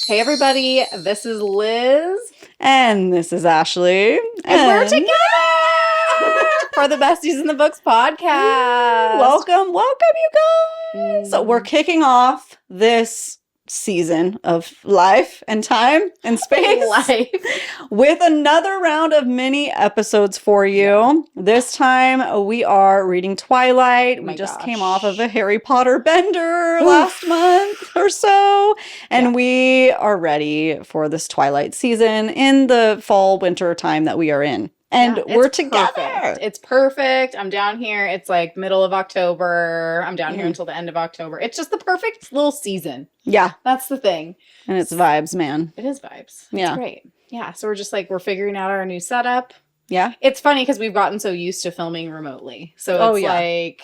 Hey everybody, this is Liz. And this is Ashley. And we're together for the Besties in the Books podcast. Welcome, you guys. So we're kicking off this season of life and time and space with another round of mini episodes for you. This time we are reading Twilight. We just came off of a Harry Potter bender last month or so, and we are ready for this Twilight season in the fall winter time that we are in. And we're together. Perfect. It's perfect. I'm down here. It's like middle of October. I'm down here until the end of October. It's just the perfect little season. Yeah. That's the thing. And it's vibes, man. It is vibes. Yeah. It's great. Yeah. So we're just like, we're figuring out our new setup. Yeah. It's funny because we've gotten so used to filming remotely. So it's like,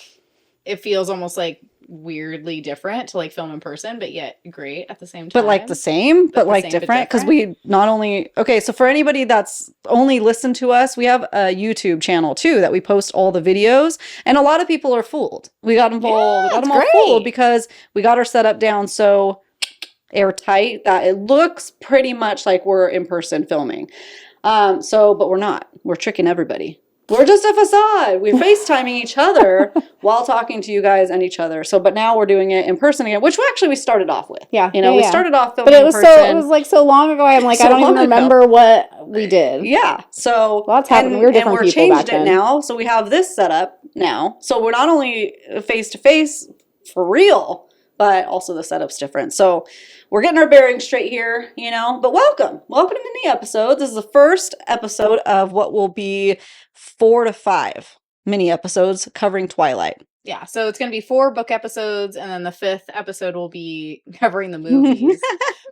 it feels almost like weirdly different to like film in person, but yet great at the same time. But like the same, but like different. Because we not only, so for anybody that's only listened to us, we have a YouTube channel too that we post all the videos. And a lot of people are fooled. We got them all fooled because we got our setup down so airtight that it looks pretty much like we're in person filming. But we're not. We're tricking everybody. We're just a facade. We're FaceTiming each other while talking to you guys and each other. So, but now we're doing it in person again, which we started off with. Yeah. We started off filming in person. But it was like so long ago. I'm like, I don't even remember what we did. Yeah. So lots happened. We were different people people back then. It now. So we have this setup now. So we're not only face to face for real, but also the setup's different. So we're getting our bearings straight here, but welcome to mini episodes. This is the first episode of what will be 4 to 5 mini episodes covering Twilight. Yeah, so it's going to be 4 book episodes, and then the 5th episode will be covering the movies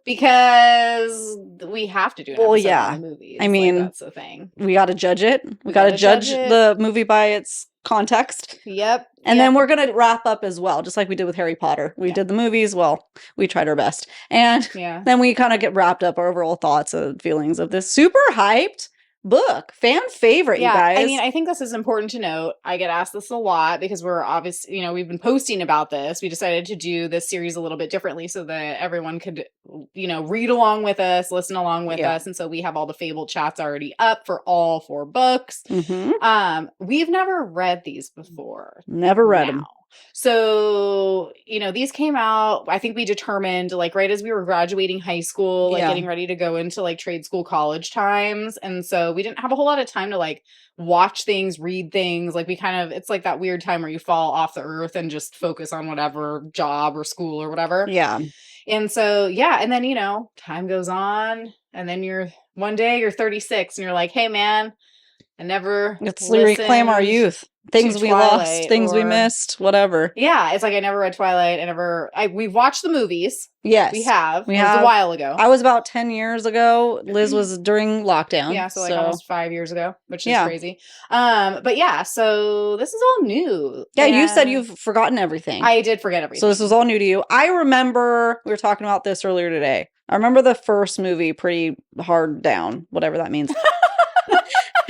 because we have to do an episode on the movies. I mean, that's the thing. We got to judge it. We got to judge the movie by its context. Yep. And then we're going to wrap up as well, just like we did with Harry Potter. We did the movies. Well, we tried our best. And then we kind of get wrapped up our overall thoughts and feelings of this super hyped book. Fan favorite, you guys. I mean, I think this is important to note. I get asked this a lot because we're obviously, we've been posting about this. We decided to do this series a little bit differently so that everyone could, read along with us, listen along with us. And so we have all the Fabled chats already up for all 4 books. We've never read these before. Never read them. So, these came out, I think we determined like right as we were graduating high school, like getting ready to go into like trade school college times. And so we didn't have a whole lot of time to like watch things, read things. Like it's like that weird time where you fall off the earth and just focus on whatever job or school or whatever. Yeah. And so, and then, time goes on and then one day you're 36 and you're like, hey man, let's reclaim our youth. Things we lost, things we missed, whatever. Yeah, it's like I never read Twilight. We've watched the movies. Yes. We have. It was a while ago. I was about 10 years ago. Liz was during lockdown. Yeah, so almost 5 years ago, which is crazy. But yeah, so this is all new. Yeah, you said you've forgotten everything. I did forget everything. So this was all new to you. I remember, we were talking about this earlier today. I remember the first movie pretty hard down, whatever that means.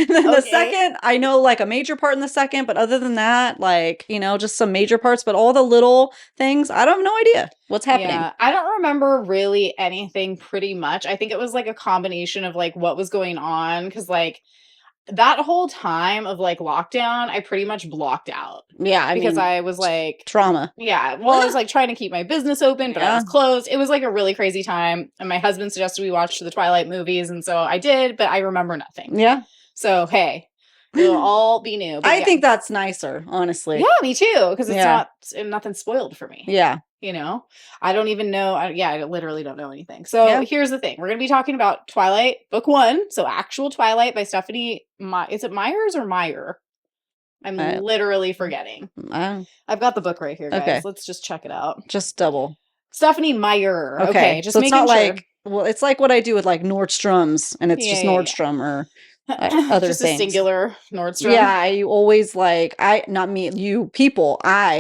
And then the second, I know like a major part in the second, but other than that, like, just some major parts, but all the little things, I have no idea what's happening. Yeah, I don't remember really anything pretty much. I think it was like a combination of like what was going on. Because like that whole time of like lockdown, I pretty much blocked out. Yeah. Because I was like trauma. Yeah. Well, I was like trying to keep my business open, but I was closed. It was like a really crazy time. And my husband suggested we watch the Twilight movies. And so I did, but I remember nothing. Yeah. So, hey, it'll all be new. I think that's nicer, honestly. Yeah, me too. Because it's nothing spoiled for me. Yeah. I don't even know. I literally don't know anything. So here's the thing. We're going to be talking about Twilight, book 1. So actual Twilight by Stephenie. Is it Myers or Meyer? I'm literally forgetting. I've got the book right here, guys. Okay. Let's just check it out. Just double. Stephenie Meyer. Okay. Just so it's not like, it's like what I do with like Nordstrom's and it's just Nordstrom or other just things. A singular Nordstrom. Yeah, you always like, I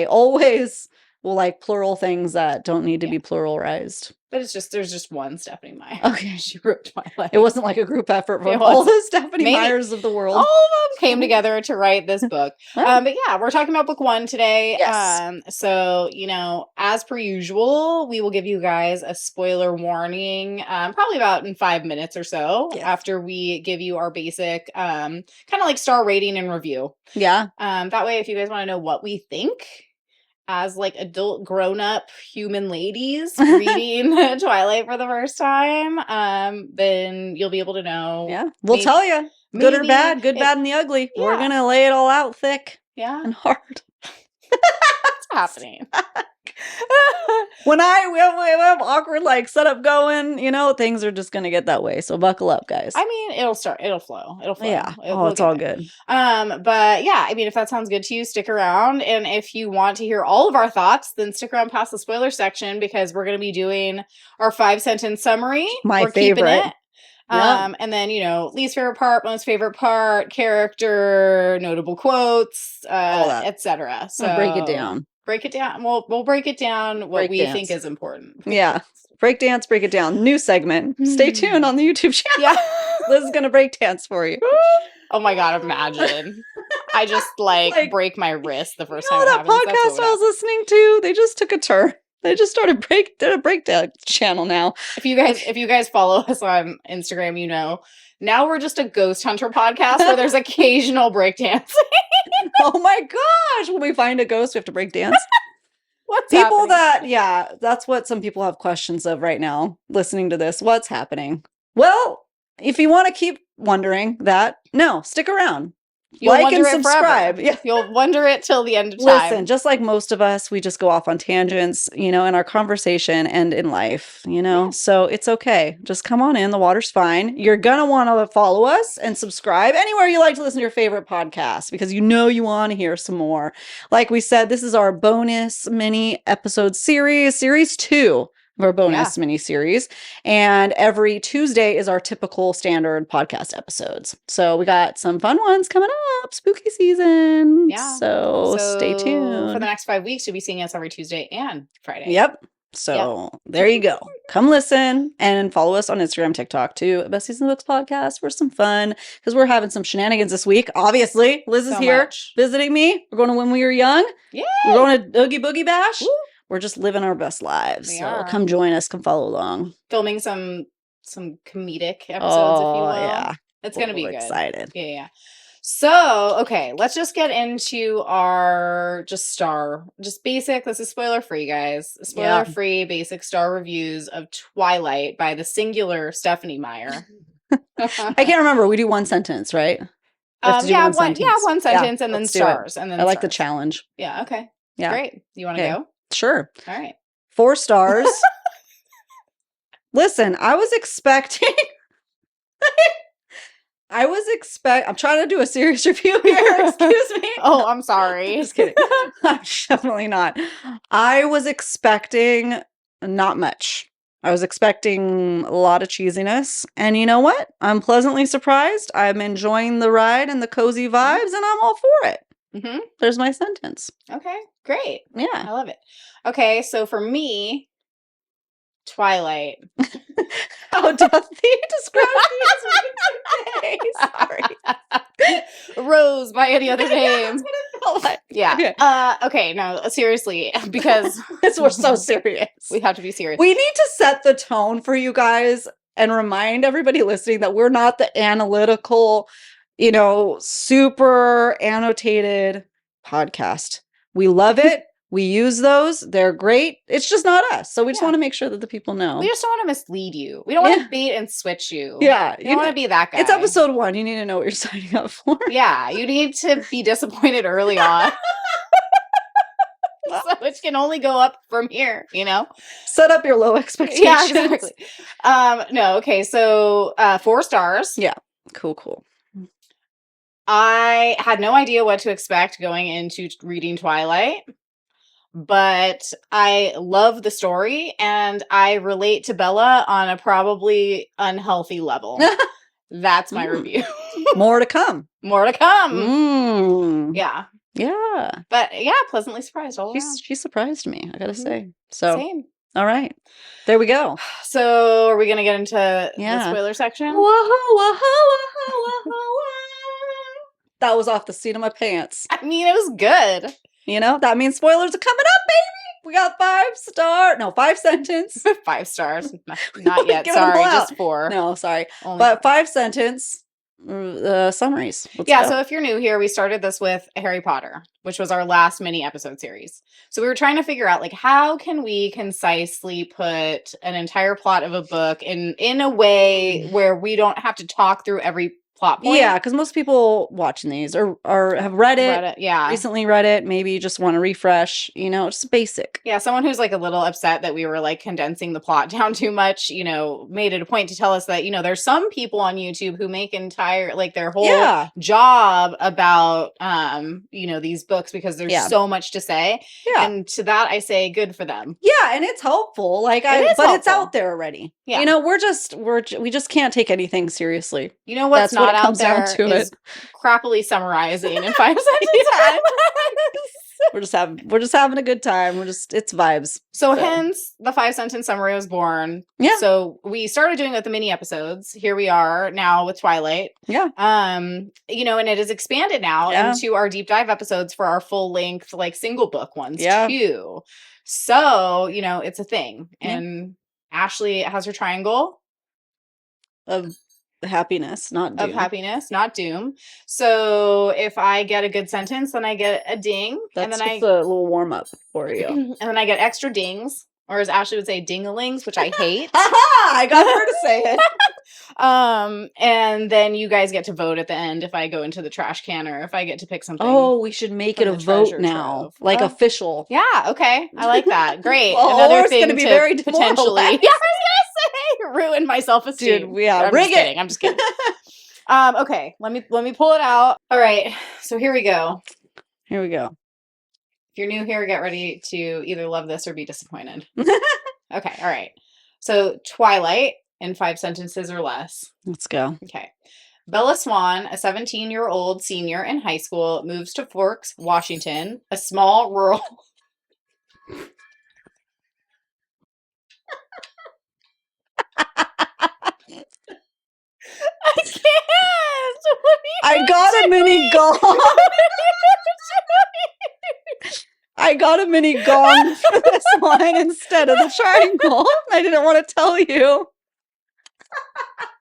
always we'll like plural things that don't need to be pluralized. But there's just one Stephenie Meyer. Okay. She wrote Twilight. It wasn't like a group effort from all the Stephenie Meyers of the world. All of them came together to write this book. But yeah, we're talking about book 1 today. Yes. So, as per usual, we will give you guys a spoiler warning, probably about in 5 minutes or so after we give you our basic kind of like star rating and review. Yeah. That way, if you guys want to know what we think, as like adult grown-up human ladies reading Twilight for the first time, then you'll be able to know. Yeah. We'll tell you. Good or bad, bad and the ugly. Yeah. We're going to lay it all out thick and hard. What's happening? When we have awkward like setup going, things are just gonna get that way. So buckle up, guys. I mean, it'll flow. Yeah. It's all good. But yeah, I mean, if that sounds good to you, stick around. And if you want to hear all of our thoughts, then stick around past the spoiler section because we're gonna be doing our 5-sentence summary. We're favorite. Keeping it. And then, least favorite part, most favorite part, character, notable quotes, etc. So break it down. Break it down. We'll break it down what we think is important. Yeah. Break dance, break it down. New segment. Stay tuned on the YouTube channel. Yeah. Liz is going to break dance for you. Oh my God, imagine. I just break my wrist the first time it happens. That podcast I was listening to, they just took a turn. They just did a breakdown channel now. If you guys follow us on Instagram, now we're just a ghost hunter podcast where there's occasional breakdancing. Oh my gosh. When we find a ghost, we have to break dance. What's people happening? That's what some people have questions of right now listening to this. What's happening? Well, if you want to keep wondering that, no, stick around. You'll like and subscribe. Yeah. You'll wonder it till the end of time. Listen, just like most of us, we just go off on tangents, in our conversation and in life, Yeah. So it's okay. Just come on in. The water's fine. You're going to want to follow us and subscribe anywhere you like to listen to your favorite podcast because you want to hear some more. Like we said, this is our bonus mini episode series 2. Our bonus mini series, and every Tuesday is our typical standard podcast episodes. So we got some fun ones coming up, spooky season. Yeah. So stay tuned. For the next 5 weeks, you'll be seeing us every Tuesday and Friday. Yep. So there you go. Come listen and follow us on Instagram, TikTok too. Besties in the Books podcast for some fun because we're having some shenanigans this week. Obviously, Liz is here visiting me. We're going to When We Were Young. Yeah. We're going to Oogie Boogie Bash. Woo. We're just living our best lives. So come join us. Come follow along. Filming some comedic episodes, if you will. Yeah. It's going to be good. Excited. Yeah. So, okay, let's just get into our basic. This is spoiler free, guys. Spoiler free basic star reviews of Twilight by the singular Stephenie Meyer. I can't remember. We do one sentence, right? One sentence and then stars. And then I like the challenge. Yeah. Okay. Yeah. Great. You want to go? Sure. All right. 4 stars. Listen, I was expecting. I'm trying to do a serious review here. Excuse me. Oh, I'm sorry. Just kidding. I'm definitely not. I was expecting not much. I was expecting a lot of cheesiness. And you know what? I'm pleasantly surprised. I'm enjoying the ride and the cozy vibes, and I'm all for it. Mm-hmm. There's my sentence. Okay, great. Yeah. I love it. Okay, so for me, Twilight. How doth thee describe thee as Sorry. Rose by any other name. That's what it felt like. Yeah. Okay. Okay, no, seriously, because we're so serious. We have to be serious. We need to set the tone for you guys and remind everybody listening that we're not the analytical, super annotated podcast. We love it. We use those. They're great. It's just not us. So we just want to make sure that the people know. We just don't want to mislead you. We don't want to bait and switch you. Yeah. You don't want to be that guy. It's episode 1. You need to know what you're signing up for. Yeah. You need to be disappointed early on. So it can only go up from here, Set up your low expectations. Yeah, exactly. No, okay. So 4 stars. Yeah. Cool. I had no idea what to expect going into reading Twilight, but I love the story and I relate to Bella on a probably unhealthy level. That's my review. More to come. More to come. Yeah. Yeah. But yeah, pleasantly surprised all around. She surprised me, I gotta say. So same. All right. There we go. So are we gonna get into the spoiler section? That was off the seat of my pants. I mean, it was good. You know, that means spoilers are coming up, baby. We got 5 sentence. 5 stars. Not yet. Sorry, just 4. No, sorry. But 5 sentence summaries. Let's go. So if you're new here, we started this with Harry Potter, which was our last mini episode series. So we were trying to figure out, like, how can we concisely put an entire plot of a book in a way where we don't have to talk through every plot point. Yeah, because most people watching these or have read it. Yeah. Recently read it. Maybe you just want to refresh, you know, just basic. Yeah, someone who's like a little upset that we were like condensing the plot down too much, you know, made it a point to tell us that, you know, there's some people on YouTube who make entire, like their whole job about, you know, these books because there's so much to say. Yeah. And to that, I say good for them. Yeah, and it's helpful. Like, it's out there already. Yeah. You know, we just can't take anything seriously. You know what's not out there is crappily summarizing in 5 sentences. We're just having a good time. It's vibes. So hence the 5 sentence summary was born. Yeah. So we started doing it with the mini episodes. Here we are now with Twilight. Yeah. You know, and it is expanded now into our deep dive episodes for our full length, like single book ones too. So, you know, it's a thing. And Ashley has her triangle of happiness, not doom. Of happiness, not doom. So if I get a good sentence, then I get a ding. That's and then just a little warm up for you. And then I get extra dings, or as Ashley would say, ding-a-lings, which I hate. I got her to say it. And then you guys get to vote at the end if I go into the trash can or if I get to pick something. Oh, we should make it a vote now, like official. Yeah, okay, I like that. Great. Well, another thing to be very potentially. Ruin my self-esteem. Dude, rig it. I'm just kidding. Okay, let me pull it out. All right, so here we go. If you're new here, get ready to either love this or be disappointed. Okay, all right. So Twilight in 5 sentences or less. Let's go. Okay. Bella Swan, a 17-year-old senior in high school, moves to Forks, Washington, a small rural... I can't. I got a mini gong. I got a mini gong for this line instead of the triangle. I didn't want to tell you.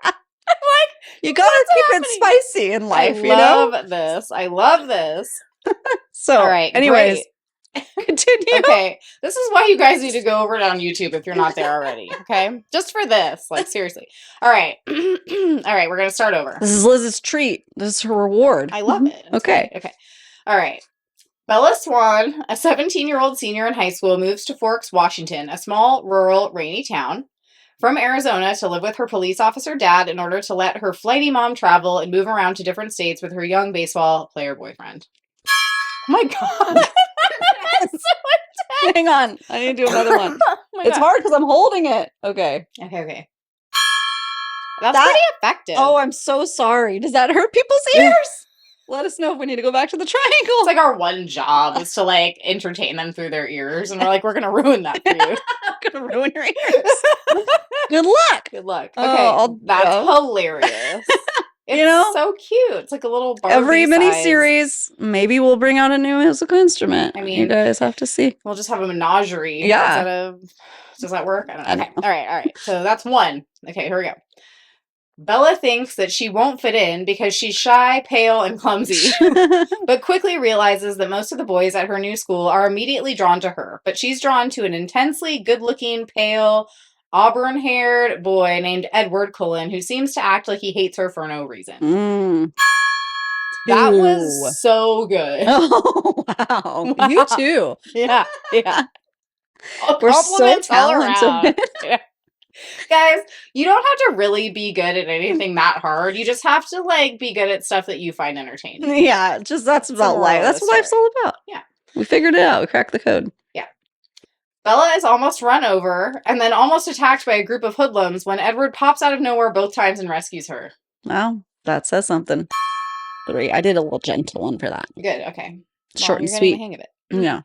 Like, you gotta keep it spicy in life, you know? I love this. So, all right. Anyways. Great. Continue. Okay, this is why you guys need to go over it on YouTube if you're not there already. Okay, just for this, like seriously. All right, all right, we're gonna start over. This is Liz's treat. This is her reward. I love it. Okay, okay. All right. Bella Swan, a 17-year-old senior in high school, moves to Forks, Washington, a small, rural, rainy town, from Arizona to live with her police officer dad in order to let her flighty mom travel and move around to different states with her young baseball player boyfriend. Oh my god. So hang on. I need to do another one. It's hard because I'm holding it. Okay. Okay. That's pretty effective. Oh, I'm so sorry. Does that hurt people's ears? Let us know if we need to go back to the triangle. It's like our one job is to like entertain them through their ears. And we're like, we're going to ruin that for you. I'm going to ruin your ears. Good luck. Good luck. Okay. That's hilarious. It's so cute. It's like a little Barbie every mini-series, maybe we'll bring out a new musical instrument. I mean, you guys have to see. We'll just have a menagerie. Yeah. Does that work? I don't know. Okay. All right. So that's one. Okay, here we go. Bella thinks that she won't fit in because she's shy, pale, and clumsy, but quickly realizes that most of the boys at her new school are immediately drawn to her. But she's drawn to an intensely good-looking, pale, auburn-haired boy named Edward Cullen, who seems to act like he hates her for no reason. That was so good. Oh, wow. You too. Yeah. We're so talented. Yeah. Guys, you don't have to really be good at anything that hard. You just have to like be good at stuff that you find entertaining. Yeah, that's about life. That's what life's all about. Yeah. We figured it out. We cracked the code. Yeah. Bella is almost run over and then almost attacked by a group of hoodlums when Edward pops out of nowhere both times and rescues her. Wow, that says something. 3. I did a little gentle one for that. Good, okay. Short and you're sweet. Getting the hang of it. Yeah.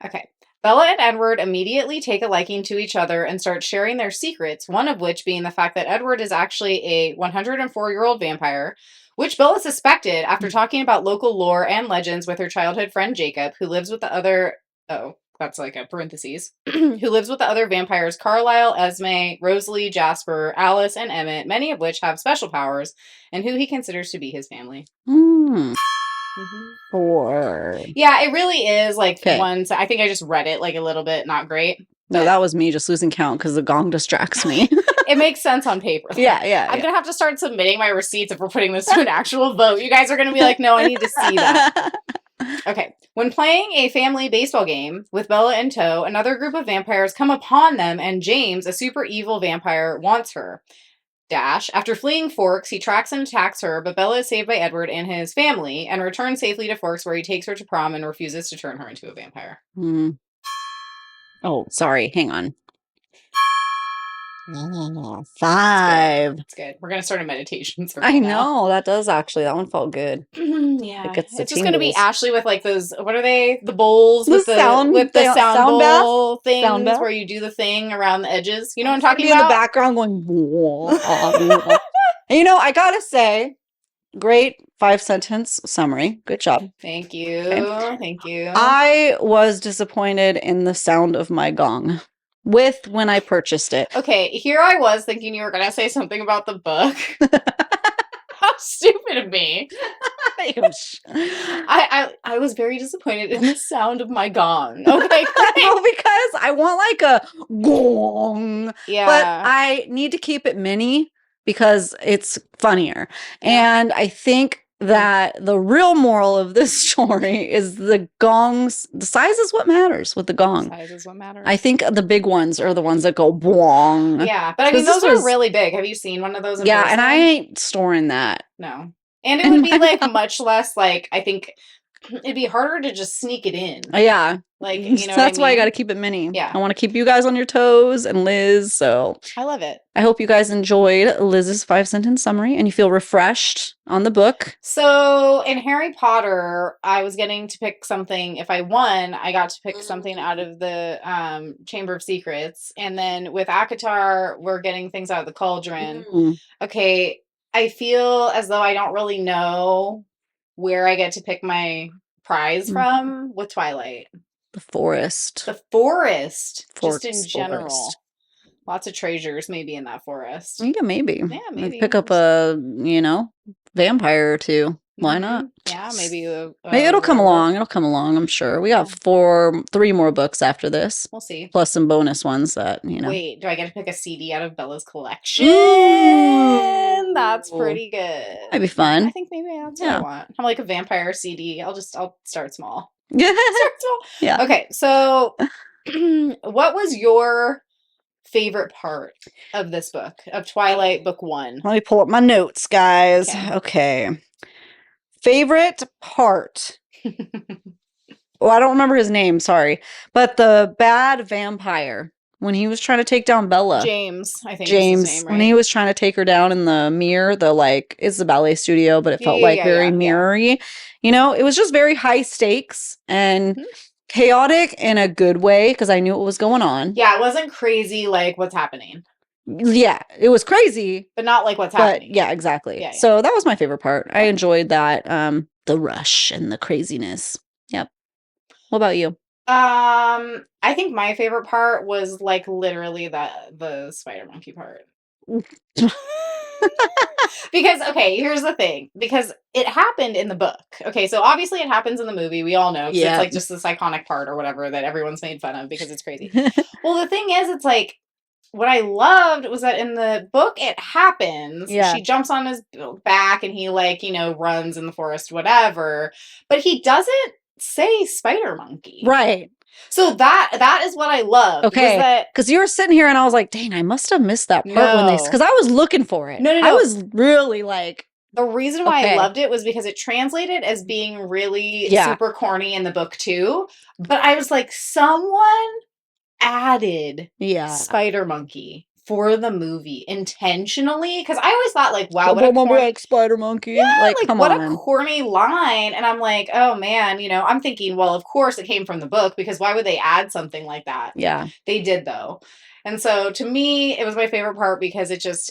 Okay. Bella and Edward immediately take a liking to each other and start sharing their secrets, one of which being the fact that Edward is actually a 104-year-old vampire, which Bella suspected after talking about local lore and legends with her childhood friend Jacob, who lives with the other... Oh, that's like a parentheses. Who lives with the other vampires Carlisle, Esme, Rosalie, Jasper, Alice, and Emmett, many of which have special powers, and who he considers to be his family. Yeah, it really is like one. I think I just read it like a little bit, not great. No, that was me just losing count because the gong distracts me. It makes sense on paper. Yeah. I'm gonna have to start submitting my receipts if we're putting this to an actual vote. You guys are gonna be like, no, I need to see that. Okay. When playing a family baseball game with Bella in tow, another group of vampires come upon them, and James, a super evil vampire, wants her. After fleeing Forks, he tracks and attacks her, but Bella is saved by Edward and his family and returns safely to Forks, where he takes her to prom and refuses to turn her into a vampire. Oh, sorry. Hang on. 5. That's good. We're going to start a meditation circle I know. Now. That does actually. That one felt good. Yeah. It's just going to be Ashley with like those, what are they? The bowls with the sound bowl bath? things sound where you do the thing around the edges. You know what I'm talking about? In the background going, and, I got to say, great 5-sentence summary. Good job. Thank you. Okay. Thank you. I was disappointed in the sound of my gong when I purchased it. Okay, here I was thinking you were going to say something about the book. How stupid of me. I was very disappointed in the sound of my gong. Okay, well, because I want like a gong. Yeah. But I need to keep it mini because it's funnier. And I think that the real moral of this story is the gongs, the size is what matters with the gong. Size is what matters. I think the big ones are the ones that go boing. Yeah, but I mean, those are really big. Have you seen one of those in person? And I ain't storing that. No. And it would be like much less like, I think it'd be harder to just sneak it in. Yeah. Like, you know, so that's why I got to keep it mini. Yeah. I want to keep you guys on your toes and Liz. So I love it. I hope you guys enjoyed Liz's 5-sentence summary and you feel refreshed on the book. So in Harry Potter, I was getting to pick something. If I won, I got to pick something out of the Chamber of Secrets. And then with ACOTAR, we're getting things out of the Cauldron. Okay. I feel as though I don't really know where I get to pick my prize from with Twilight. The forest. The forest. Just in general. Forest. Lots of treasures maybe in that forest. Yeah, maybe. Yeah, maybe. Pick up a, vampire or two. Why not? Yeah, maybe. Maybe it'll come along. It'll come along, I'm sure. We got 3 more books after this. We'll see. Plus some bonus ones that, Wait, do I get to pick a CD out of Bella's collection? Ooh. That's pretty good. Might be fun. I think maybe that's what I want. I'm like a vampire CD. I'll start small. Yeah. Yeah. Okay, so what was your favorite part of this book, of Twilight Book 1? Let me pull up my notes, guys. Okay. Favorite part. I don't remember his name, sorry. But the bad vampire, when he was trying to take down Bella. James, I think James, is his name, right? When he was trying to take her down in the mirror, it's the ballet studio, but it felt very mirror-y. It was just very high stakes and chaotic in a good way because I knew what was going on. Yeah, it wasn't crazy like what's happening. Yeah, it was crazy. But not like what's happening. Yeah, exactly. Yeah. So that was my favorite part. I enjoyed that. The rush and the craziness. Yep. What about you? I think my favorite part was like literally the spider monkey part. Because, okay, here's the thing. Because it happened in the book. Okay, so obviously it happens in the movie. We all know. It's like just this iconic part or whatever that everyone's made fun of because it's crazy. Well, the thing is, it's like, what I loved was that in the book, it happens. Yeah. She jumps on his back and he runs in the forest, whatever. But he doesn't say spider monkey. Right. So that is what I love. Okay. Because you were sitting here and I was like, dang, I must have missed that part because I was looking for it. No. I was really like. The reason why I loved it was because it translated as being really super corny in the book too. But I was like, someone added spider monkey for the movie intentionally, because I always thought like, wow, what a like spider monkey. Yeah, like come what on. a corny line. And I'm like, oh man, I'm thinking, well, of course it came from the book, because why would they add something like that? Yeah. They did though. And so to me, it was my favorite part because it's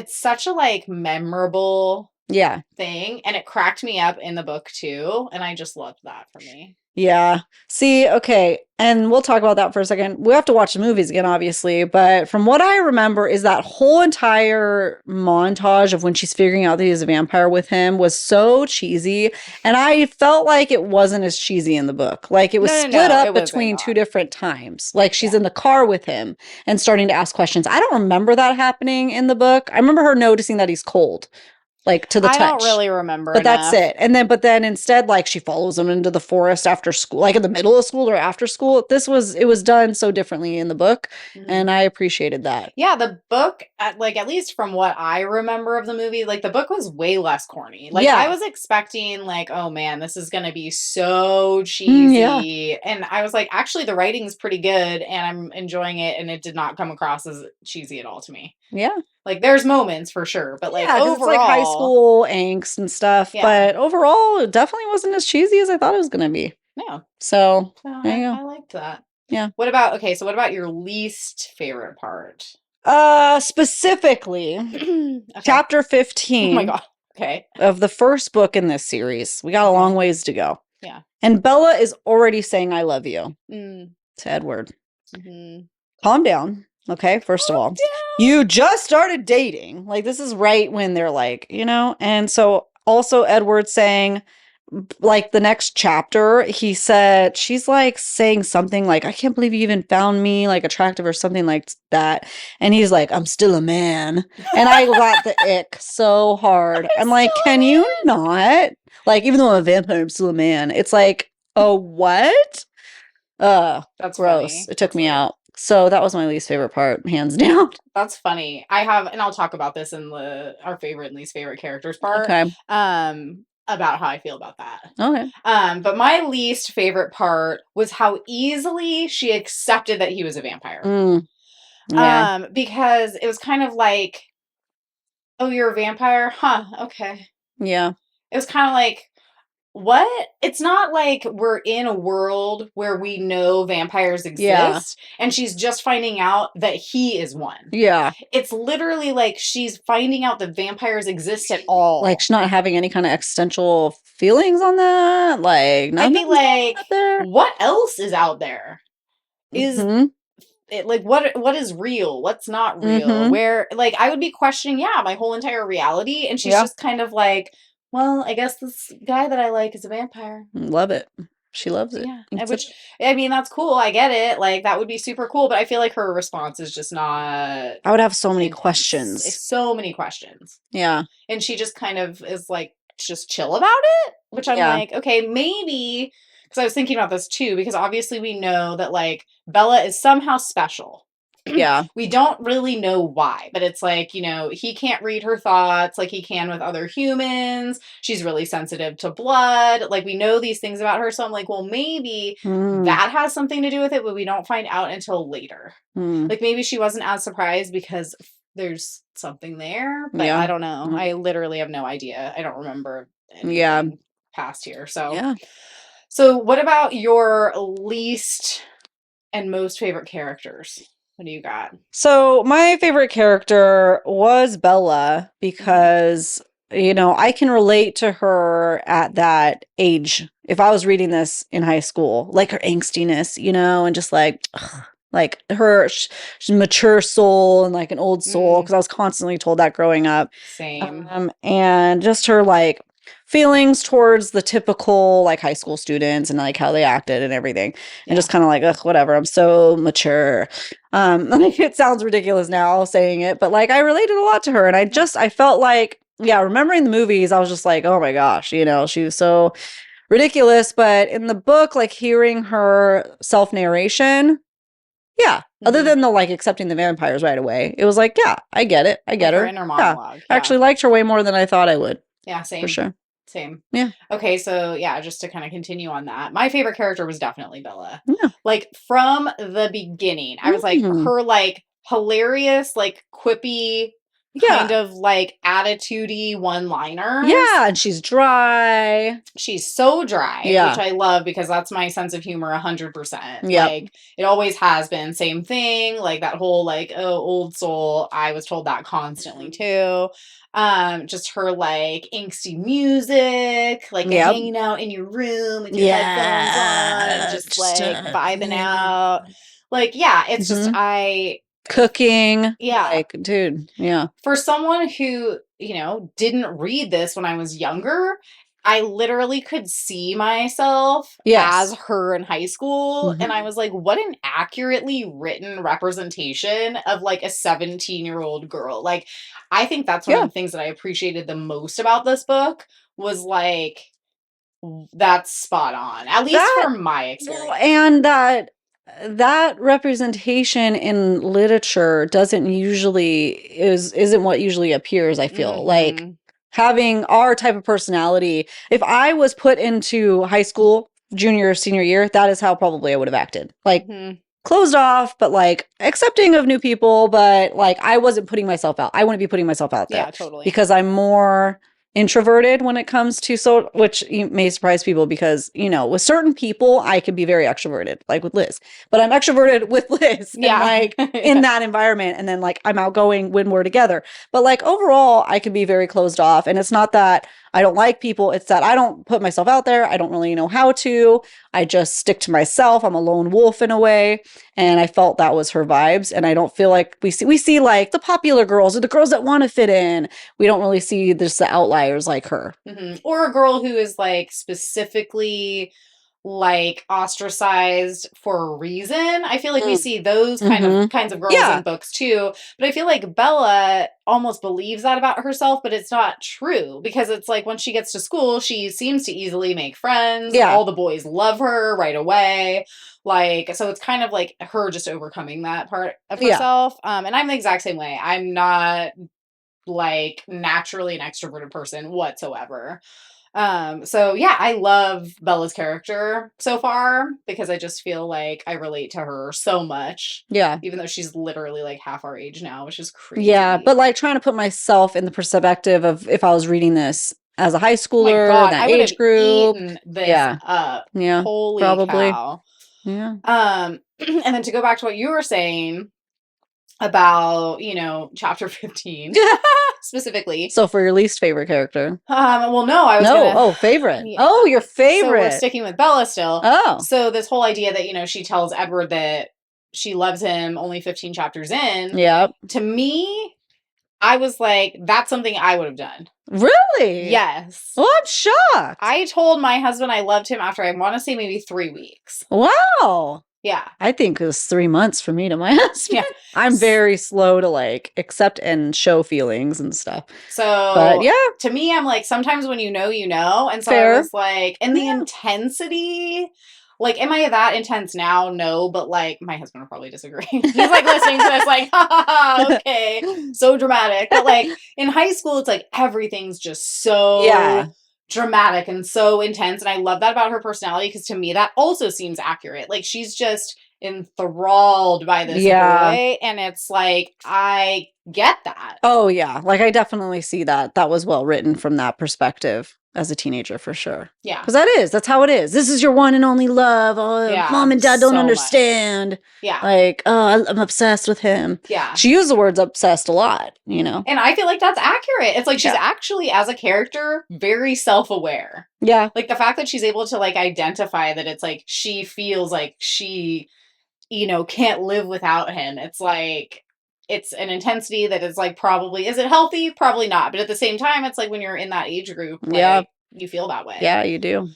such a like memorable thing, and it cracked me up in the book too, and I just loved that for me. Yeah. See, okay. And we'll talk about that for a second. We have to watch the movies again, obviously. But from what I remember is that whole entire montage of when she's figuring out that he's a vampire with him was so cheesy. And I felt like it wasn't as cheesy in the book. Like it was split up between two different times. Like she's in the car with him and starting to ask questions. I don't remember that happening in the book. I remember her noticing that he's cold. Like to the touch. I don't really remember. But that's it. And but then instead, like she follows him into the forest after school, like in the middle of school or after school. It was done so differently in the book. And I appreciated that. Yeah, the book, at least from what I remember of the movie, like the book was way less corny. Like I was expecting like, oh man, this is going to be so cheesy. And I was like, actually the writing's pretty good and I'm enjoying it. And it did not come across as cheesy at all to me. Yeah. Like there's moments for sure, but like overall, it's like high school angst and stuff. Yeah. But overall, it definitely wasn't as cheesy as I thought it was going to be. Yeah. So I liked that. Yeah. What about your least favorite part? Specifically, chapter 15. Oh my God. Okay. Of the first book in this series. We got a long ways to go. Yeah. And Bella is already saying I love you to Edward. Mm-hmm. Calm down. Okay, first of all, you just started dating. Like, this is right when they're like, and so also Edward saying, like, the next chapter, he said, she's like saying something like, I can't believe you even found me like attractive or something like that. And he's like, I'm still a man. And I got the ick so hard. I'm like, can you not? Like, even though I'm a vampire, I'm still a man. It's like, oh, what? That's gross. Funny. It took me out. So that was my least favorite part, hands down. That's funny. And I'll talk about this in our favorite and least favorite characters part. Okay. About how I feel about that. Okay. But my least favorite part was how easily she accepted that he was a vampire. Yeah. Because it was kind of like, oh, you're a vampire? Huh. Okay. Yeah. It was kind of like, what? It's not like we're in a world where we know vampires exist and she's just finding out that he is one. Yeah. It's literally like she's finding out that vampires exist at all. Like she's not having any kind of existential feelings on that. Like, I'd be like, what else is out there? Is it like what is real? What's not real? Where like I would be questioning, my whole entire reality, and she's just kind of like, well, I guess this guy that I like is a vampire. Love it. She loves it. Yeah. Which, I mean, that's cool. I get it. Like, that would be super cool. But I feel like her response is just not... I would have so many questions. So many questions. Yeah. And she just kind of is like, just chill about it? Which I'm like, okay, maybe... Because I was thinking about this too. Because obviously we know that, like, Bella is somehow special. Yeah. We don't really know why, but it's like, he can't read her thoughts like he can with other humans. She's really sensitive to blood. Like, we know these things about her. So I'm like, well, maybe that has something to do with it, but we don't find out until later. Like, maybe she wasn't as surprised because there's something there, but I don't know. I literally have no idea. I don't remember anything past here. So, So what about your least and most favorite characters? What do you got? So my favorite character was Bella because, I can relate to her at that age. If I was reading this in high school, like her angstiness, and just like her mature soul and like an old soul. Cause I was constantly told that growing up. Same. And just her like feelings towards the typical like high school students and like how they acted and everything, and just kind of like, ugh, whatever, I'm so mature. Like, it sounds ridiculous now saying it, but like I related a lot to her, and I felt like, remembering the movies, I was just like, oh my gosh, she was so ridiculous. But in the book, like hearing her self-narration, other than the like accepting the vampires right away, it was like, I get it, I get her inner monologue. I actually liked her way more than I thought I would. Same, for sure. Same. Yeah. Okay, so just to kind of continue on that, my favorite character was definitely Bella. Yeah. Like, from the beginning, I was like, her like hilarious, like quippy, kind of like attitude-y one-liners. Yeah, and she's dry. She's so dry, which I love because that's my sense of humor 100%. Like, it always has been. Same thing, like that whole like, oh, old soul. I was told that constantly too. Just her like angsty music, like hanging out in your room with your headphones on and just like vibing out. Like, it's just cooking. Like, dude, For someone who, you know, didn't read this when I was younger, I literally could see myself as her in high school. And I was like, what an accurately written representation of like a 17-year-old girl. Like, I think that's one of the things that I appreciated the most about this book was like, that's spot on, at least from my experience. And that representation in literature isn't what usually appears, I feel. Like, having our type of personality, if I was put into high school junior or senior year, that is how probably I would have acted. Like, closed off, but like accepting of new people, but like I wasn't putting myself out. I wouldn't be putting myself out there. Yeah, totally. Because I'm more introverted when it comes to which may surprise people because, you know, with certain people I could be very extroverted, like with Liz, but I'm extroverted with Liz and like in that environment, and then like I'm outgoing when we're together, but like overall I could be very closed off. And it's not that I don't like people, it's that I don't put myself out there. I don't really know how to. I just stick to myself. I'm a lone wolf in a way, and I felt that was her vibes. And I don't feel like we see like the popular girls or the girls that want to fit in. We don't really see just the outliers like her. Or a girl who is like specifically like ostracized for a reason. I feel like we see those kinds of girls in books too. But I feel like Bella almost believes that about herself, but it's not true, because it's like when she gets to school, she seems to easily make friends. All the boys love her right away. Like, so it's kind of like her just overcoming that part of herself. And I'm the exact same way. I'm not like naturally an extroverted person whatsoever. So yeah, I love Bella's character so far because I just feel like I relate to her so much. Even though she's literally like half our age now, which is crazy. But like trying to put myself in the perspective of if I was reading this as a high schooler, that age group. This up. Holy probably. Cow. And then to go back to what you were saying about, you know, chapter 15 specifically. So for your least favorite character. Well, no, I was favorite. Oh, your favorite. So we're sticking with Bella still. Oh. So this whole idea that, you know, she tells Edward that she loves him only 15 chapters in. To me, I was like, that's something I would have done. Really? Yes. Well, I'm shocked. I told my husband I loved him after, I want to say, maybe 3 weeks. Wow. Yeah. I think it was 3 months for me to my husband. I'm very slow to like accept and show feelings and stuff. So, but to me, I'm like, sometimes when you know, you know. And so I was like, and the intensity, like, am I that intense now? No, but like, my husband will probably disagree. He's like listening to this, like, okay, so dramatic. But like in high school, it's like everything's just so dramatic and so intense. And I love that about her personality, because to me, that also seems accurate. Like, she's just enthralled by this boy. And it's like, I get that. Oh, yeah. Like, I definitely see that. That was well written from that perspective as a teenager, for sure. Yeah. Because that's how it is. This is your one and only love. Oh, mom and dad don't understand. Much. Yeah. Like, oh, I'm obsessed with him. Yeah. She used the words obsessed a lot, you know? And I feel like that's accurate. It's like she's actually, as a character, very self-aware. Yeah. Like, the fact that she's able to, like, identify that it's like she feels like she, you know, can't live without him. It's like, it's an intensity that is like, probably, is it healthy? Probably not. But at the same time, it's like when you're in that age group, like, you feel that way. Yeah, you do.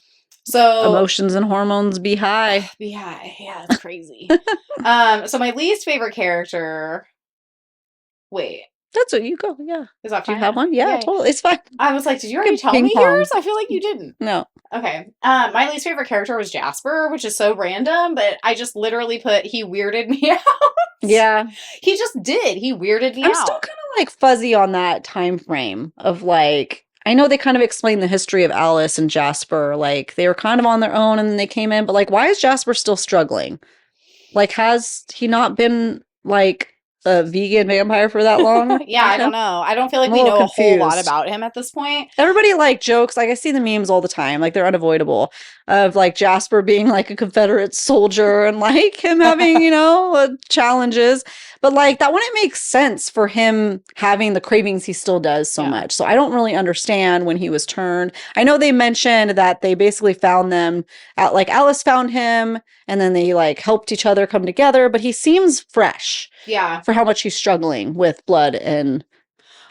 So emotions and hormones be high. Be high. Yeah, it's crazy. So my least favorite character. Wait. That's what you go. Yeah. Is that fine? Do you fine? have one? Yeah, totally. It's fine. I was like, did you already tell me yours? I feel like you didn't. No. Okay. My least favorite character was Jasper, which is so random, but I just literally put, he weirded me out. Yeah. He just did. He weirded me out. I'm still kind of like fuzzy on that time frame of like, I know they kind of explain the history of Alice and Jasper. Like, they were kind of on their own and then they came in, but like, why is Jasper still struggling? Like, has he not been like a vegan vampire for that long. Yeah, I don't know. I don't feel like we know a whole lot about him at this point. Everybody like jokes, like I see the memes all the time, like they're unavoidable, of like Jasper being like a Confederate soldier and like him having, you know, challenges. But like that wouldn't make sense for him having the cravings he still does so much. So I don't really understand when he was turned. I know they mentioned that they basically found them at, like Alice found him and then they like helped each other come together, but he seems fresh. Yeah. For how much he's struggling with blood and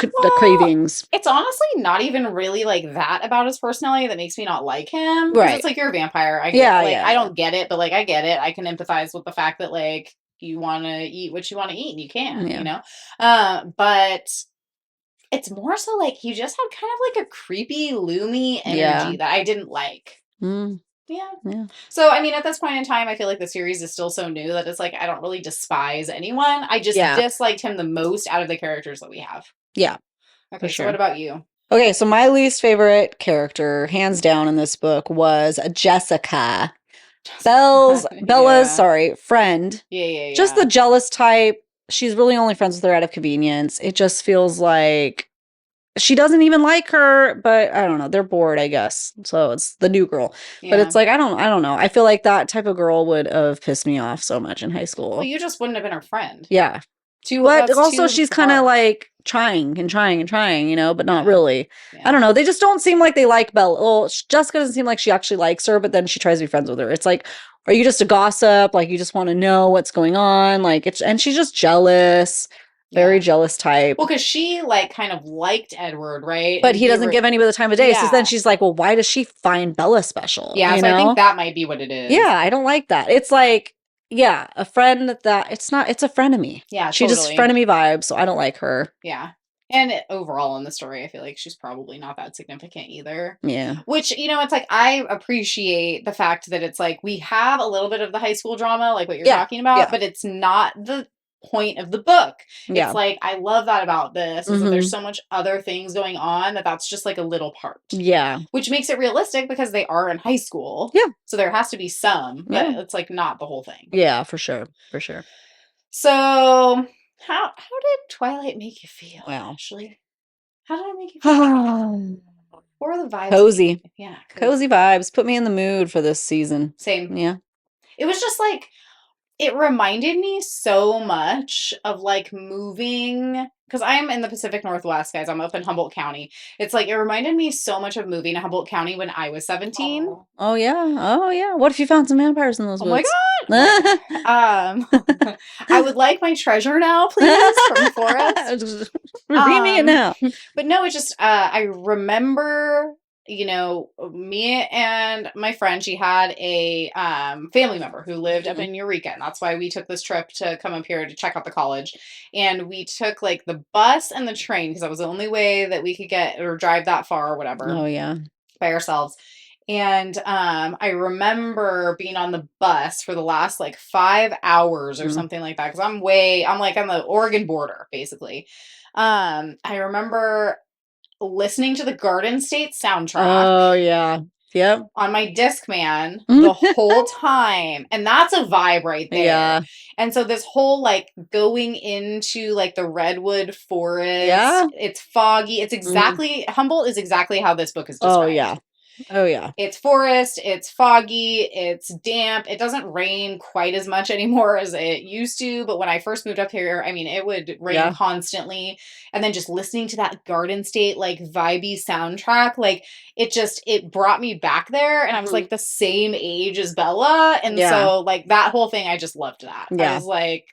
the cravings. It's honestly not even really like that about his personality that makes me not like him. Right. It's like, you're a vampire. I get, I don't get it, but like I get it. I can empathize with the fact that like you want to eat what you want to eat and you can, you know? But it's more so like you just had kind of like a creepy, loomy energy that I didn't like. Yeah. So, I mean, at this point in time, I feel like the series is still so new that it's like, I don't really despise anyone. I just disliked him the most out of the characters that we have. Yeah. Okay, so what about you? Okay, so my least favorite character, hands down in this book, was Jessica. Bella's friend. Yeah. Just the jealous type. She's really only friends with her out of convenience. It just feels like she doesn't even like her, but I don't know. They're bored, I guess. So it's the new girl. But it's like, I don't know. I feel like that type of girl would have pissed me off so much in high school. Well, you just wouldn't have been her friend. Yeah. But also she's kind of like trying, you know, but not really. I don't know. They just don't seem like they like Bella. Well, Jessica doesn't seem like she actually likes her, but then she tries to be friends with her. It's like, are you just a gossip? Like, you just want to know what's going on? Like, and she's just jealous. Very jealous type. Well, because she like kind of liked Edward, right? But he doesn't give anybody the time of day. So then she's like, well, why does she find Bella special? Yeah, so I think that might be what it is. Yeah, I don't like that. It's like, a friend that it's a frenemy. Yeah, she just frenemy vibes, so I don't like her. Yeah. And overall in the story, I feel like she's probably not that significant either. Yeah. Which, you know, it's like, I appreciate the fact that it's like, we have a little bit of the high school drama, like what you're talking about, but it's not the point of the book. It's like, I love that about this is that there's so much other things going on that's just like a little part. Yeah. Which makes it realistic because they are in high school. Yeah. So there has to be some, but it's like not the whole thing. Yeah, for sure. For sure. So how did Twilight make you feel, Ashley? How did I make you feel? What were the vibes? Cozy. Yeah. Cozy vibes. Put me in the mood for this season. Same. Yeah. It was just like, it reminded me so much of like moving, because I'm in the Pacific Northwest, guys. I'm up in Humboldt County. It's like, it reminded me so much of moving to Humboldt County when I was 17. Oh yeah. Oh yeah. What if you found some vampires in those woods? Oh my God. I would like my treasure now, please, from the forest. Redeem it now. But no, it's just, I remember, you know, me and my friend, she had a family member who lived up in Eureka, and that's why we took this trip to come up here to check out the college. And we took like the bus and the train because that was the only way that we could get or drive that far or whatever. Oh yeah, by ourselves. And I remember being on the bus for the last like 5 hours or something like that, because I'm like on the Oregon border basically. I remember listening to the Garden State soundtrack. Oh yeah. Yep. On my Discman the whole time. And that's a vibe right there. Yeah. And so this whole like going into like the redwood forest. Yeah. It's foggy. It's exactly Humboldt is exactly how this book is described. Oh yeah. Oh yeah. It's forest, it's foggy, it's damp. It doesn't rain quite as much anymore as it used to, but when I first moved up here, I mean, it would rain constantly. And then just listening to that Garden State like vibey soundtrack, like it brought me back there, and I was like the same age as Bella, and so like that whole thing, I just loved that. I was like,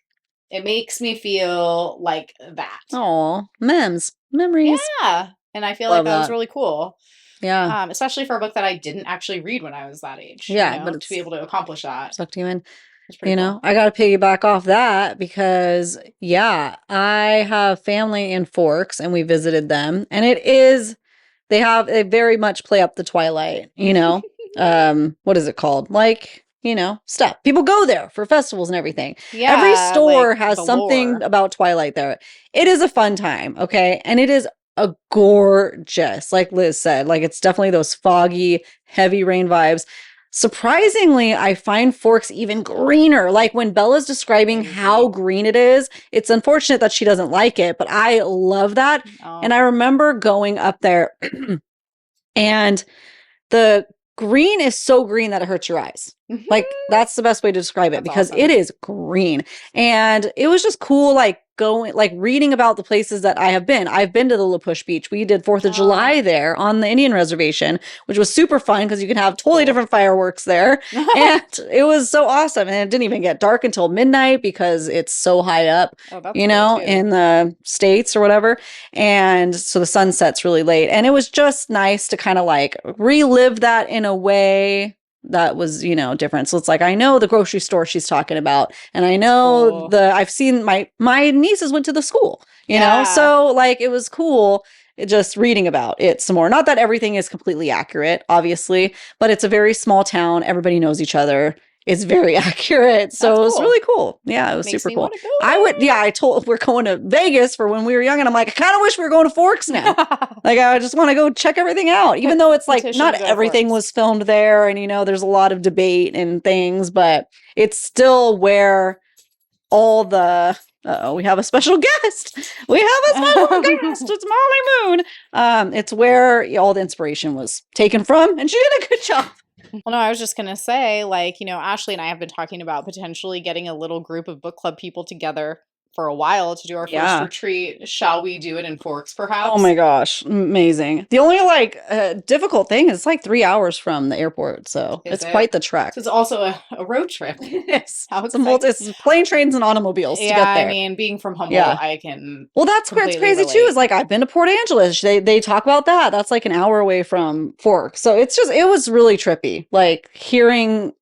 it makes me feel like that. Oh, memories. Yeah. And I feel like that was really cool. Yeah. Especially for a book that I didn't actually read when I was that age. Yeah. You know, but to be able to accomplish that. Sucked you in. You know, I got to piggyback off that because, I have family in Forks and we visited them. And they very much play up the Twilight, you know. What is it called? Like, you know, stuff. People go there for festivals and everything. Yeah. Every store has something about Twilight there. It is a fun time. Okay. And it is a gorgeous, like Liz said, like it's definitely those foggy, heavy rain vibes. surprisingly, I find Forks even greener. Like when Bella's describing how green it is, it's unfortunate that she doesn't like it, but I love that. Oh. And I remember going up there and the green is so green that it hurts your eyes. Like that's the best way to describe it because it is green. And it was just cool, like reading about the places that I have been. I've been to the La Push Beach. We did 4th of July there on the Indian reservation, which was super fun because you can have totally different fireworks there. And it was so awesome. And it didn't even get dark until midnight because it's so high up, in the States or whatever. And so the sun sets really late. And it was just nice to kind of like relive that in a way that was, different. So it's like, I know the grocery store she's talking about, and I know I've seen my nieces went to the school, you know, so like it was cool just reading about it some more. Not that everything is completely accurate, obviously, but it's a very small town. Everybody knows each other. It's very accurate. So it was really cool. Yeah, it was super cool. I told we're going to Vegas for when we were young, and I'm like, I kind of wish we were going to Forks now. Like, I just want to go check everything out, even though it's like not everything was filmed there. And, there's a lot of debate and things, but it's still where all the, we have a special guest. We have a special guest. It's Molly Moon. It's where all the inspiration was taken from, and she did a good job. Well, no, I was just going to say, like, Ashley and I have been talking about potentially getting a little group of book club people together for a while to do our first retreat. Shall we do it in Forks, perhaps? Oh my gosh, amazing. The only difficult thing is 3 hours from the airport, so it's quite the trek. So it's also a road trip. Yes. It's plane, trains, and automobiles to get there. I mean, being from Humboldt, I can. Well, that's where it's crazy too. Is I've been to Port Angeles. They talk about that. That's an hour away from Forks, so it was really trippy.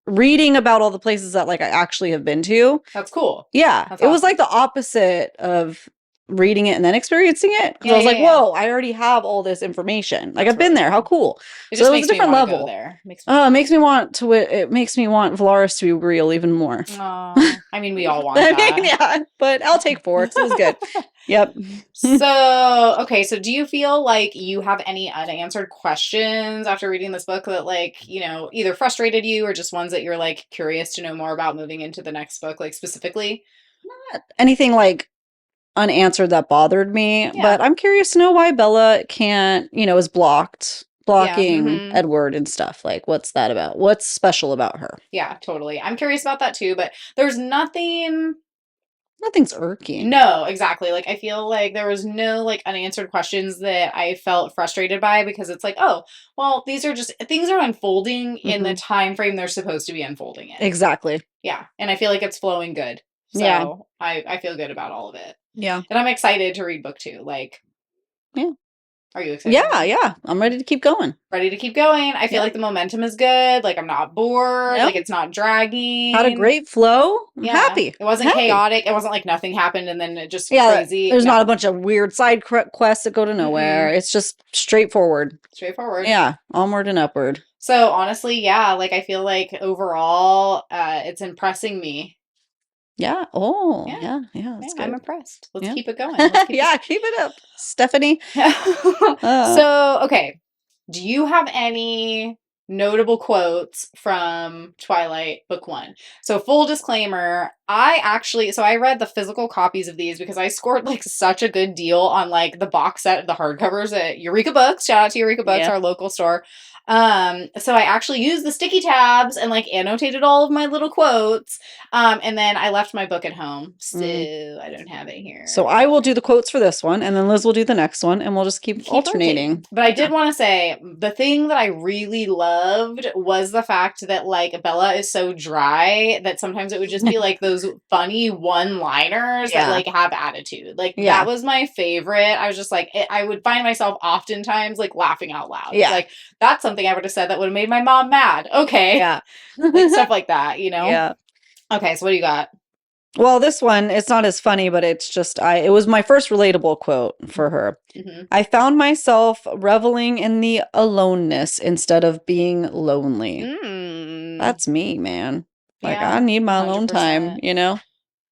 Reading about all the places that I actually have been to. That's cool. Yeah, that's awesome. It was the opposite of reading it and then experiencing it, because I was whoa, I already have all this information. I've been there. How cool. It just makes a different level there. It makes me want Valaris to be real even more. I mean, we all want that. But I'll take Forks. It was good. Yep. So do you feel like you have any unanswered questions after reading this book that either frustrated you or just ones that you're curious to know more about moving into the next book, specifically? Not anything unanswered that bothered me, but I'm curious to know why Bella can't, is blocking Edward and stuff. What's that about? What's special about her? Yeah, totally. I'm curious about that too, but there's nothing's irking. No, exactly. I feel there was no unanswered questions that I felt frustrated by, because it's oh, well, these are just things are unfolding in the time frame they're supposed to be unfolding in. Exactly. Yeah. And I feel like it's flowing good. So I feel good about all of it. Yeah. And I'm excited to read book 2. Yeah. Are you excited? Yeah. I'm ready to keep going. I feel like the momentum is good. I'm not bored. It's not dragging. Had a great flow. I'm happy. It wasn't chaotic. It wasn't nothing happened and then it just crazy. There's not a bunch of weird side quests that go to nowhere. It's just straightforward. Yeah. Onward and upward. So honestly, I feel like overall, it's impressing me. Yeah. Oh, yeah. That's good. I'm impressed. Let's keep it going. Keep it up, Stephenie. So, okay. Do you have any notable quotes from Twilight Book 1? So, full disclaimer, I read the physical copies of these because I scored such a good deal on the box set of the hardcovers at Eureka Books. Shout out to Eureka Books, our local store. So I actually used the sticky tabs and annotated all of my little quotes. And then I left my book at home. So I don't have it here. So I will do the quotes for this one, and then Liz will do the next one, and we'll just keep alternating. Rotating. But I did want to say the thing that I really loved was the fact that Bella is so dry that sometimes it would just be those funny one-liners that have attitude. That was my favorite. I was just I would find myself oftentimes laughing out loud. Yeah. That's something I would have said that would have made my mom mad. Okay. Yeah. Stuff like that, Yeah. Okay, so what do you got? Well, this one, it's not as funny, but it's just, it was my first relatable quote for her. Mm-hmm. I found myself reveling in the aloneness instead of being lonely. That's me, man. I need my 100%. Alone time,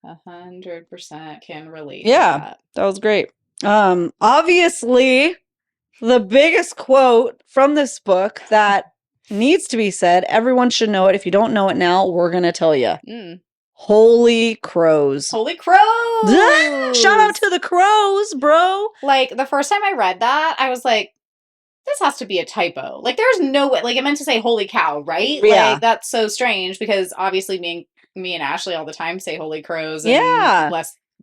100% can relate. Yeah, that was great. Obviously, the biggest quote from this book that needs to be said. Everyone should know it. If you don't know it now, we're going to tell you. Mm. Holy crows. Holy crows! Shout out to the crows, bro. Like, the first time I read that, I was like, this has to be a typo. Like, there's no way. Like, it meant to say holy cow, right? Yeah. Like, that's so strange because obviously me and Ashley all the time say holy crows. And Yeah.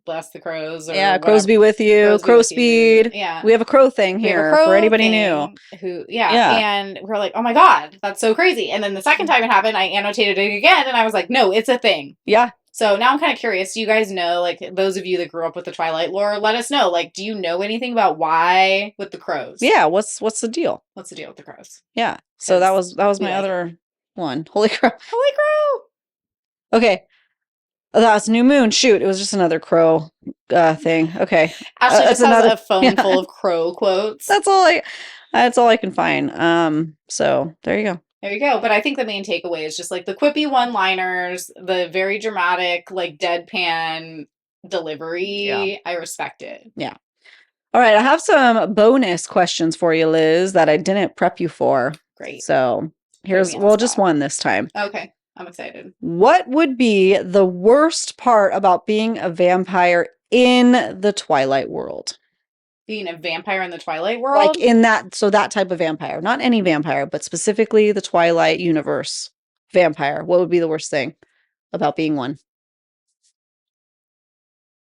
Bless the crows. Or yeah, whatever. crows be with you. Crow speed. Yeah. We have a crow thing here for anybody new. Yeah. And we're like, oh my God, that's so crazy. And then the second time it happened, I annotated it again and I was like, no, it's a thing. Yeah. So now I'm kind of curious. Do you guys know, like, those of you that grew up with the Twilight lore, let us know. Like, do you know anything about why with the crows? Yeah. What's the deal? What's the deal with the crows? Yeah. So that was my other one. Holy crow. Holy crow. Okay. Oh, that was New Moon. Shoot, it was just another crow thing. Okay. Ashley just has a phone full of crow quotes. That's all I can find. So there you go. There you go. But I think the main takeaway is just like the quippy one-liners, the very dramatic, like deadpan delivery. Yeah. I respect it. Yeah. All right. I have some bonus questions for you, Liz, that I didn't prep you for. Great. So just one this time. Okay. I'm excited. What would be the worst part about being a vampire in the Twilight world? Being a vampire in the Twilight world? Like in that type of vampire. Not any vampire, but specifically the Twilight universe vampire. What would be the worst thing about being one?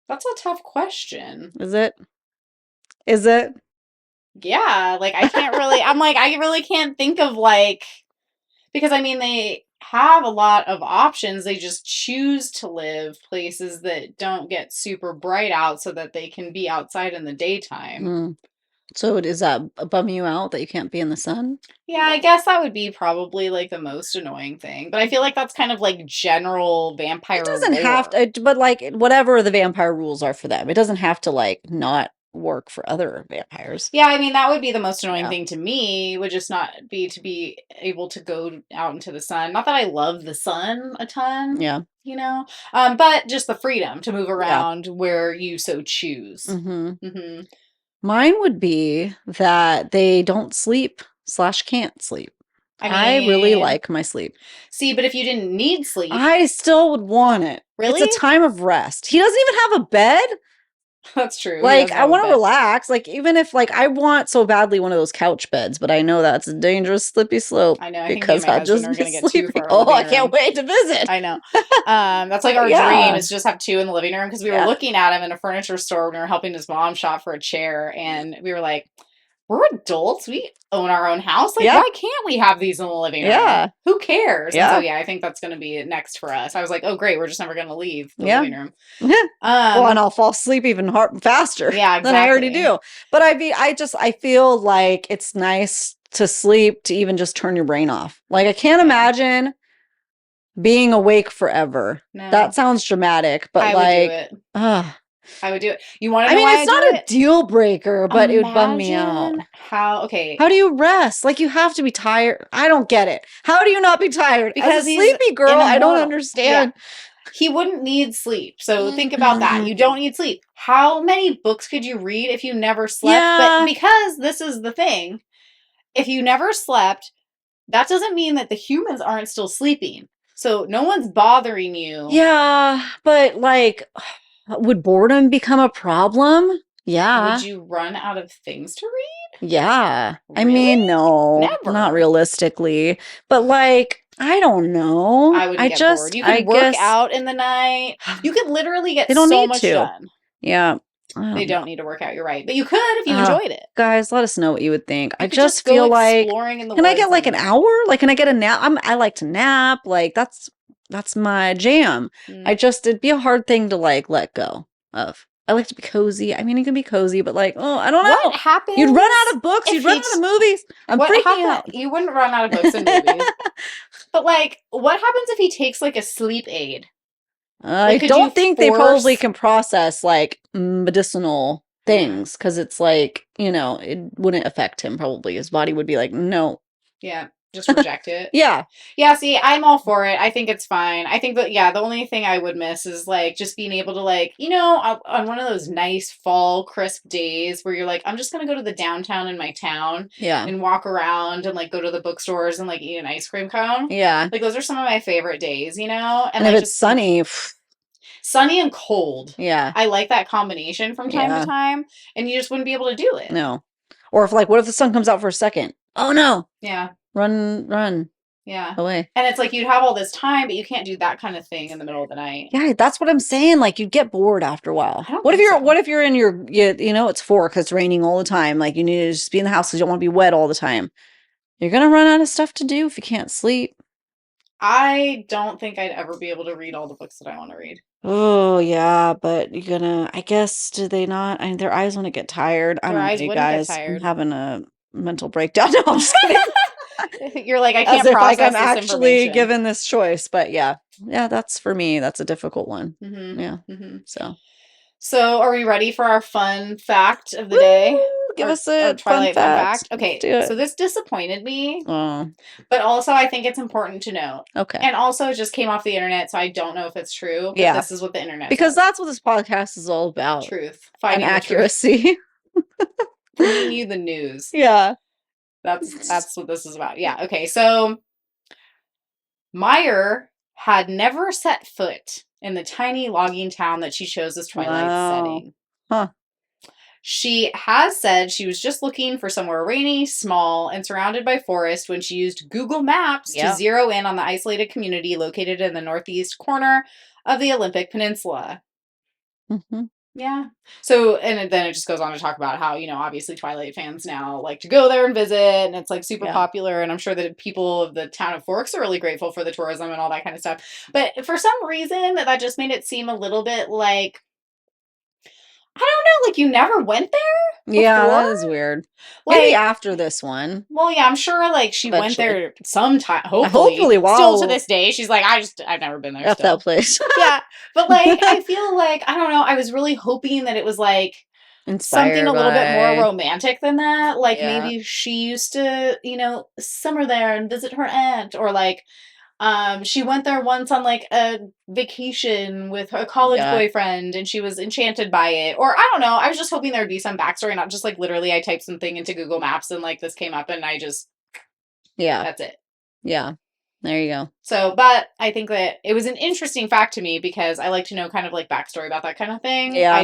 That's a tough question. Is it? Yeah, like I can't really, I really can't think of because I mean, they have a lot of options. They just choose to live places that don't get super bright out so that they can be outside in the daytime. Mm. So does that bum you out that you can't be in the sun? Yeah, I guess that would be probably like the most annoying thing. But I feel like that's kind of like general vampire. It doesn't have to, but like whatever the vampire rules are for them, it doesn't have to like not work for other vampires. Yeah, I mean, that would be the most annoying thing to me, would just not be to be able to go out into the sun. Not that I love the sun a ton. Yeah. You know? But just the freedom to move around where you so choose. Mm-hmm. Mm-hmm. Mine would be that they don't sleep / can't sleep. I really like my sleep. See, but if you didn't need sleep, I still would want it. Really? It's a time of rest. He doesn't even have a bed. That's true. Like, I want to relax. Like, even if, like, I want so badly one of those couch beds, but I know that's a dangerous, slippy slope. I know. I because think me and my husband are going to get 2 for our I can't wait to visit. I know. That's like our dream, is just have 2 in the living room, because we were looking at him in a furniture store when we were helping his mom shop for a chair, and we were like, we're adults. We own our own house. Like, why can't we have these in the living room? Yeah. Who cares? Yeah. And so, I think that's going to be next for us. I was like, oh, great. We're just never going to leave the living room. Well, and I'll fall asleep even faster than I already do. But I feel like it's nice to sleep, to even just turn your brain off. Like, I can't imagine being awake forever. No. That sounds dramatic, but I would do it. You want to know why it's not a deal breaker, but it would bum me out. How do you rest? Like, you have to be tired. I don't get it. How do you not be tired? Because as a sleepy girl, I don't understand. Yeah. He wouldn't need sleep. So think about that. You don't need sleep. How many books could you read if you never slept? Yeah. But because this is the thing, if you never slept, that doesn't mean that the humans aren't still sleeping. So no one's bothering you. Yeah, but like, would boredom become a problem? Yeah. Would you run out of things to read? Yeah. Really? I mean, no. Never. Not realistically. But like, I don't know. I would get bored. You could work out in the night. You could literally get so much done. Yeah. They don't need to work out. You're right. But you could if you enjoyed it. Guys, let us know what you would think. I just feel like, can I get like an hour? Like, can I get a nap? I like to nap. Like, that's my jam. It'd be a hard thing to like let go of. I like to be cozy. I mean, it can be cozy, but like, I don't know. What happens? You'd run out of books. You'd run out of movies. I'm freaking out. You wouldn't run out of books and movies. But like, what happens if he takes like a sleep aid? I don't think they probably can process like medicinal things, because it's like, it wouldn't affect him probably. His body would be like, no. Yeah. Just reject it. Yeah. Yeah, see, I'm all for it. I think it's fine. I think that, yeah, the only thing I would miss is, like, just being able to, like, on one of those nice fall crisp days where you're like, I'm just going to go to the downtown in my town and walk around and, like, go to the bookstores and, like, eat an ice cream cone. Yeah. Like, those are some of my favorite days, And like, if it's sunny. Sunny and cold. Yeah. I like that combination from time to time, and you just wouldn't be able to do it. No. Or if, like, what if the sun comes out for a second? Oh, no. Yeah. Run. Yeah. Away. And it's like you'd have all this time, but you can't do that kind of thing in the middle of the night. Yeah, that's what I'm saying. Like, you'd get bored after a while. What if you're in your, it's 4 because it's raining all the time. Like, you need to just be in the house because you don't want to be wet all the time. You're going to run out of stuff to do if you can't sleep. I don't think I'd ever be able to read all the books that I want to read. Oh, yeah, but you're gonna, I guess, do they not? I mean, their eyes want to get tired. I don't know, you guys. I'm having a mental breakdown. No, I'm just kidding. You're like, I can't process this I'm actually given this choice, but yeah, that's for me. That's a difficult one. Mm-hmm. Yeah. Mm-hmm. So are we ready for our fun fact of the day? Give us a Twilight fun fact. Okay, so this disappointed me. Oh. But also I think it's important to know. Okay. And also it just came off the internet, so I don't know if it's true. But this is what the internet says. That's what this podcast is all about. Truth. Finding and accuracy. Bringing you the news. Yeah. That's what this is about. Yeah. Okay. So Meyer had never set foot in the tiny logging town that she chose as Twilight's setting. Huh. She has said she was just looking for somewhere rainy, small, and surrounded by forest when she used Google Maps to zero in on the isolated community located in the northeast corner of the Olympic Peninsula. Mm-hmm. Yeah. So, and then it just goes on to talk about how, obviously Twilight fans now like to go there and visit, and it's like super popular. And I'm sure that people of the town of Forks are really grateful for the tourism and all that kind of stuff. But for some reason, that just made it seem a little bit like, I don't know, like you never went there before? Yeah, that is weird. Like, maybe after this one. Well, yeah, I'm sure like she went there sometime, hopefully still to this day. She's like, I've never been there. At that place. Yeah. But like, I feel like, I don't know, I was really hoping that it was like inspired something a little bit more romantic than that. Like maybe she used to, summer there and visit her aunt, or like, she went there once on like a vacation with her college boyfriend and she was enchanted by it. Or I don't know. I was just hoping there'd be some backstory, not just like literally I typed something into Google Maps and like this came up and I just, that's it. Yeah. There you go. So, but I think that it was an interesting fact to me because I like to know kind of like backstory about that kind of thing. Yeah.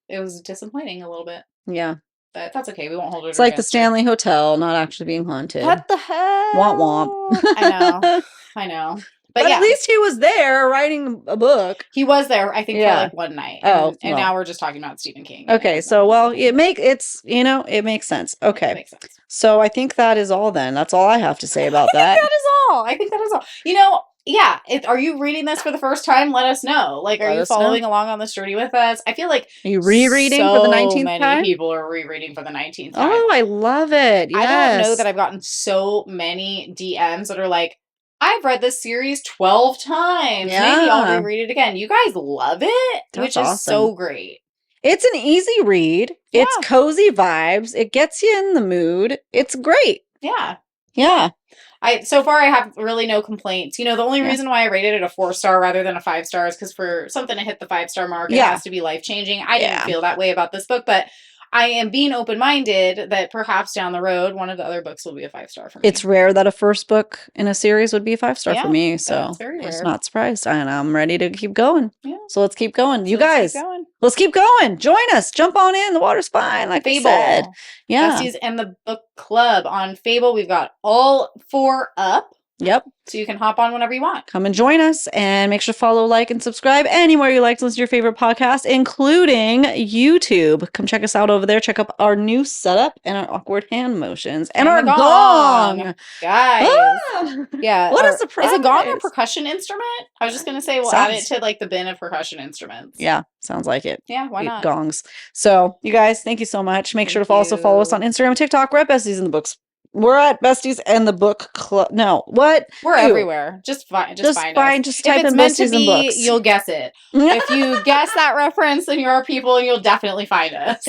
It was disappointing a little bit. Yeah. But that's okay. We won't hold it. It's like the Stanley Hotel not actually being haunted. What the hell? Womp womp. I know. But at least he was there writing a book. He was there, I think, for like one night. And now we're just talking about Stephen King. Okay, so it makes sense. Okay. It makes sense. So I think that is all then. That's all I have to say about that. I think that is all. Are you reading this for the first time? Let us know. Like, are you following along on this journey with us? I feel like are you rereading for the 19th time? Many people are rereading for the 19th time. Oh, I love it. Yes. I don't know that I've gotten so many DMs that are like, I've read this series 12 times. Yeah. Maybe I'll reread it again. You guys love it, which is so great. It's an easy read. Yeah. It's cozy vibes. It gets you in the mood. It's great. Yeah. Yeah. So far I have really no complaints. The only reason why I rated it a 4-star rather than a 5-star is because for something to hit the 5-star mark, it has to be life-changing. I didn't feel that way about this book, but I am being open-minded that perhaps down the road, one of the other books will be a 5-star for me. It's rare that a first book in a series would be a 5-star for me, so I'm not surprised. And I'm ready to keep going. Yeah. So let's keep going. You guys, let's keep going. Join us. Jump on in. The water's fine, like Fable. I said. Yeah. Besties and the book club on Fable. We've got all 4 up. Yep. So you can hop on whenever you want. Come and join us and make sure to follow, like, and subscribe anywhere you like to listen to your favorite podcast, including YouTube. Come check us out over there. Check out our new setup and our awkward hand motions and our gong. Guys. Ah! Yeah. What a surprise. Is a gong a percussion instrument? I was just going to say we'll add it to like the bin of percussion instruments. Yeah. Sounds like it. Yeah. Why not? Gongs. So you guys, thank you so much. Make sure to also follow us on Instagram and TikTok. We're at Besties in the Books. We're at Besties and the Book Club. No, what? We're everywhere. Just find us. Just type in Besties and Books. You'll guess it. If you guess that reference, then you're our people and you'll definitely find us.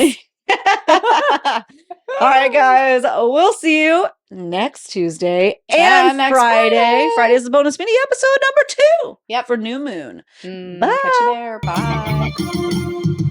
All right, guys. We'll see you next Tuesday and next Friday. Friday is the bonus mini episode number 2. Yep. For New Moon. Bye. Catch you there. Bye.